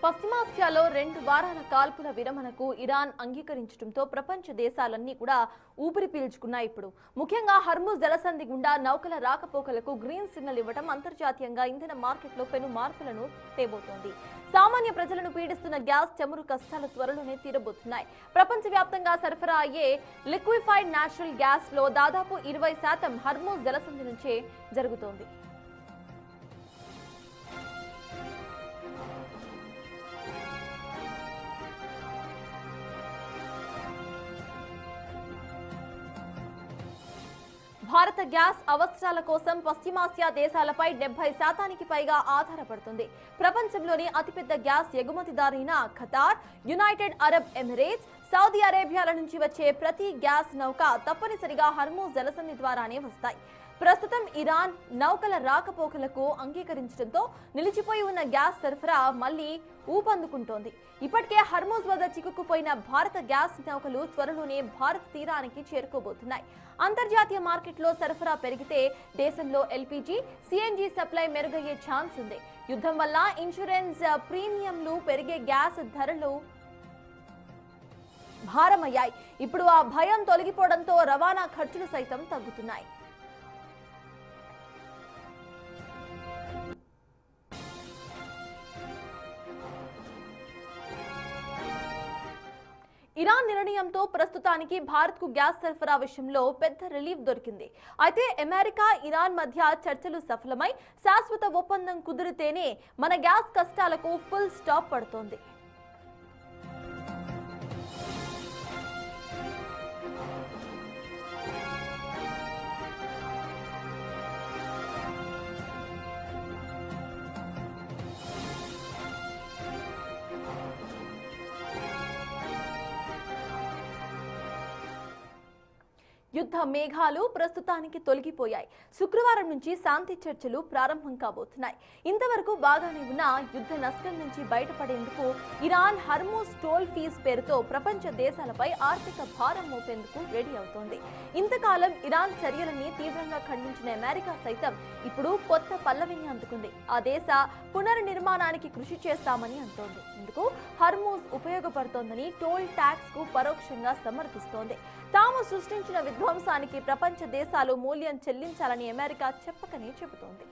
పశ్చిమాసియాలో 2 వారాల కాల్పుల విరమణకు ఇరాన్ అంగీకరించడంతో ప్రపంచ దేశాలన్నీ కూడా ఊపిరి పీల్చుకున్నాయి. ఇప్పుడు ముఖ్యంగా హర్ముజ్ జలసంధి గుండా నౌకల రాకపోకలకు గ్రీన్ సిగ్నల్ ఇవ్వడం అంతర్జాతీయంగా ఇంధన మార్కెట్లో పెను మార్పులను తేబోతోంది. సామాన్య ప్రజలను పీడిస్తున్న గ్యాస్ చమురు కష్టాలు త్వరలోనే తీరబోతున్నాయి. ప్రపంచవ్యాప్తంగా సరఫరా అయ్యే లిక్విఫైడ్ న్యాచురల్ గ్యాస్ లో దాదాపు 20% హర్ముజ్ జలసంధి నుంచే జరుగుతోంది. భారత గ్యాస్ అవసరాల కోసం పశ్చిమాసియా దేశాలపై 70% పైగా ఆధారపడుతుంది. ప్రపంచంలోని అతిపెద్ద గ్యాస్ ఎగుమతిదారైన Qatar, United Arab Emirates, Saudi అరేబియాల నుంచి వచ్చే ప్రతి గ్యాస్ నౌక తప్పనిసరిగా హర్ముజ్ జలసంధి ద్వారానే వస్తాయి. ప్రస్తుతం ఇరాన్ నౌకల రాకపోకలకు అంగీకరించడంతో నిలిచిపోయి ఉన్న గ్యాస్ సరఫరా మళ్లీ ఊపందుకుంటోంది. ఇప్పటికే హర్ముజ్ వద్ద చిక్కుకుపోయిన భారత గ్యాస్ నౌకలు త్వరలోనే భారత తీరానికి చేరుకోబోతున్నాయి. అంతర్జాతీయ మార్కెట్లో సరఫరా పెరిగితే దేశంలో ఎల్పీజీ, సిఎన్జీ సప్లై మెరుగయ్యే ఛాన్స్ ఉంది. యుద్ధం వల్ల ఇన్సూరెన్స్ ప్రీమియంలు పెరిగే గ్యాస్ ధరలు భారమయ్యాయి. ఇప్పుడు ఆ భయం తొలగిపోవడంతో రవాణా ఖర్చులు సైతం తగ్గుతున్నాయి. ఇరాన్ నిర్ణయంతో ప్రస్తుతానికి భారత్కు గ్యాస్ సరఫరా విషయంలో పెద్ద రిలీఫ్ దొరికింది. అయితే అమెరికా, ఇరాన్ మధ్య చర్చలు సఫలమై శాశ్వత ఒప్పందం కుదిరితేనే మన గ్యాస్ కష్టాలకు ఫుల్ స్టాప్ పడుతోంది. యుద్ధ మేఘాలు ప్రస్తుతానికి తొలగిపోయాయి. శుక్రవారం నుంచి శాంతి చర్చలు ప్రారంభం కాబోతున్నాయి. ఇంతవరకు బాగానే ఉన్న యుద్ధ నష్టం నుంచి బయటపడేందుకు ఇరాన్ హర్ముజ్ టోల్ ఫీజ్ పేరుతో ప్రపంచ దేశాలపై ఆర్థిక భారం మోపేందుకు రెడీ అవుతోంది. ఇంతకాలం ఇరాన్ చర్యలని తీవ్రంగా ఖండించిన అమెరికా సైతం ఇప్పుడు కొత్త పల్లవిని అందుకుంది. ఆ దేశ పునర్నిర్మాణానికి కృషి చేస్తామని అంటోంది. ఇందుకు హర్ముజ్ ఉపయోగపడుతోందని టోల్ ట్యాక్స్ కు పరోక్షంగా సమర్థిస్తోంది. తాము సృష్టించిన విధ్వంసానికి ప్రపంచ దేశాలు మూల్యం చెల్లించాలని అమెరికా చెప్పకనే చెబుతోంది.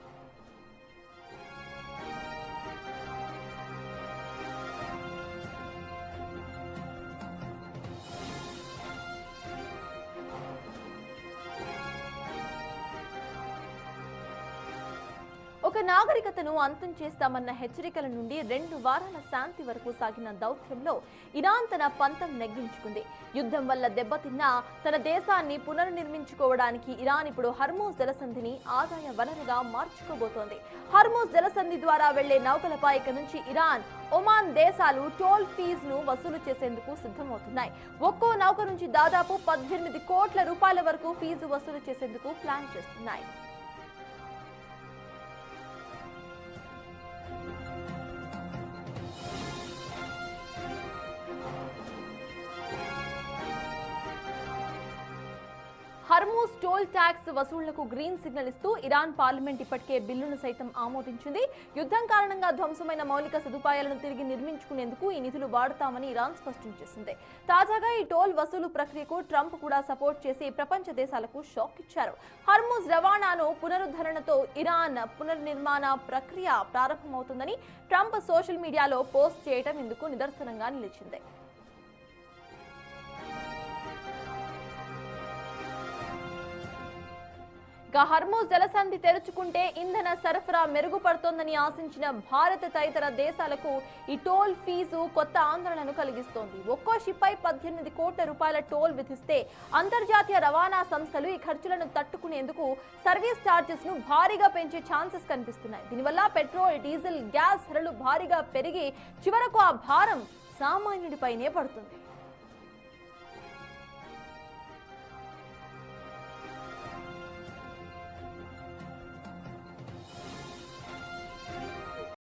ఒక నాగరికతను అంతం చేస్తామన్న హెచ్చరికల నుండి 2 వారాల శాంతి వరకు సాగిన దౌత్యంలో ఇరాన్ తన పంతం నెగ్గించుకుంది. యుద్ధం వల్ల దెబ్బతిన్న తన దేశాన్ని పునర్నిర్మించుకోవడానికి ఇరాన్ ఇప్పుడు హర్ముజ్ జలసంధిని ఆదాయ వనరుగా మార్చుకోబోతోంది. హర్ముజ్ జలసంధి ద్వారా వెళ్లే నౌకలపై ఇక నుంచి ఇరాన్, ఒమాన్ దేశాలు టోల్ ఫీజును వసూలు చేసేందుకు సిద్ధమవుతున్నాయి. ఒక్కో నౌక నుంచి దాదాపు 18 కోట్ల రూపాయల వరకు ఫీజు వసూలు చేసేందుకు ప్లాన్ చేస్తున్నాయి. హర్ముజ్ టోల్ ట్యాక్స్ వసూళ్లకు గ్రీన్ సిగ్నల్ ఇస్తూ ఇరాన్ పార్లమెంట్ ఇప్పటికే బిల్లును సైతం ఆమోదించింది. యుద్ధం కారణంగా ధ్వంసమైన మౌలిక సదుపాయాలను తిరిగి నిర్మించుకునేందుకు ఈ నిధులు వాడతామని ఇరాన్ స్పష్టం చేసింది. తాజాగా ఈ టోల్ వసూలు ప్రక్రియకు ట్రంప్ కూడా సపోర్ట్ చేసి ప్రపంచ దేశాలకు షాక్ ఇచ్చారు. హర్ముజ్ రవాణాను పునరుద్ధరణతో ఇరాన్ పునర్నిర్మాణ ప్రక్రియ ప్రారంభమవుతుందని ట్రంప్ సోషల్ మీడియాలో పోస్ట్ చేయడం ఇందుకు నిదర్శనంగా నిలిచింది. హర్ముజ్ జలసంధి తెరుచుకుంటే ఇంధన సరఫరా మెరుగుపడుతోందని ఆశించిన భారత్ తదితర దేశాలకు ఈ టోల్ ఫీజు కొత్త ఆందోళనను కలిగిస్తోంది. ఒక్కో షిప్పై 18 కోట్ల రూపాయల టోల్ విధిస్తే అంతర్జాతీయ రవాణా సంస్థలు ఈ ఖర్చులను తట్టుకునేందుకు సర్వీస్ ఛార్జెస్ ను భారీగా పెంచే ఛాన్సెస్ కనిపిస్తున్నాయి. దీనివల్ల పెట్రోల్, డీజిల్, గ్యాస్ ధరలు భారీగా పెరిగి చివరకు ఆ భారం సామాన్యుడిపైనే పడుతుంది.